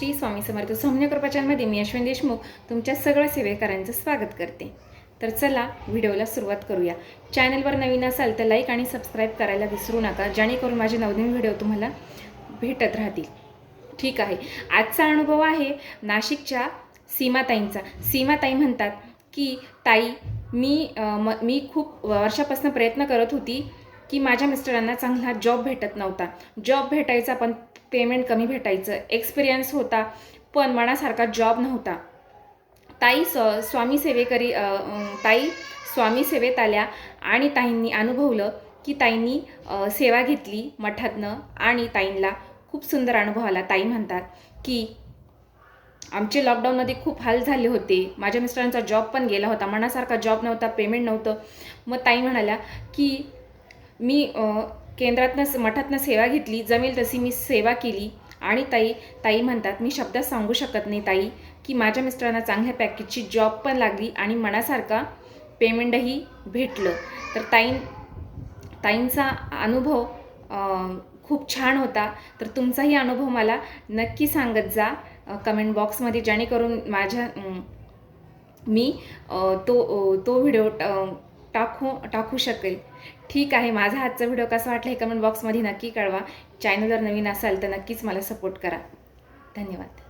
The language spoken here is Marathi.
श्री स्वामी समर्थ सौम्य कृपा चॅनलमध्ये मी अश्विन देशमुख तुमच्या सगळ्या सेवेकरांचं स्वागत करते। तर चला व्हिडिओला सुरुवात करूया। चॅनलवर नवीन असाल तर लाईक आणि सबस्क्राईब करायला विसरू नका, जेणेकरून माझे नवनवीन व्हिडिओ तुम्हाला भेटत राहतील। ठीक आहे, आजचा अनुभव आहे नाशिकच्या सीमाताईंचा। सीमाताई म्हणतात की ताई मी खूप वर्षापासून प्रयत्न करत होती की माझ्या मिस्टरांना चांगला जॉब भेटत नव्हता। जॉब भेटायचा पण पेमेंट कमी भेटायचं, एक्सपिरियन्स होता पण मनासारखा जॉब नव्हता। ताई स्वामी सेवेत आल्या आणि ताईंनी अनुभवलं की ताईंनी सेवा घेतली मठातनं आणि ताईंना खूप सुंदर अनुभव आला। ताई म्हणतात की आमचे लॉकडाऊनमध्ये खूप हाल झाले होते, माझ्या मिस्टरांचा जॉब पण गेला होता, मनासारखा जॉब नव्हता, पेमेंट नव्हतं। मग ताई म्हणाल्या की मी केंद्रातनं मठातनं सेवा घेतली, जमेल तशी मी सेवा केली। आणि ताई म्हणतात मी शब्दात सांगू शकत नाही ताई की माझ्या मिस्टरांना चांगल्या पॅकेजची जॉब पण लागली आणि मनासारखा पेमेंटही भेटलं। तर ताईंचा अनुभव खूप छान होता। तर तुमचाही अनुभव मला नक्की सांगत जा कमेंट बॉक्समध्ये, जेणेकरून मी तो व्हिडिओ टाकू शकेल। ठीक आहे, माझा आजचा व्हिडिओ कसा वाटला हे कमेंट बॉक्समध्ये नक्की कळवा। चॅनलवर नवीन असाल तर नक्कीच मला सपोर्ट करा। धन्यवाद।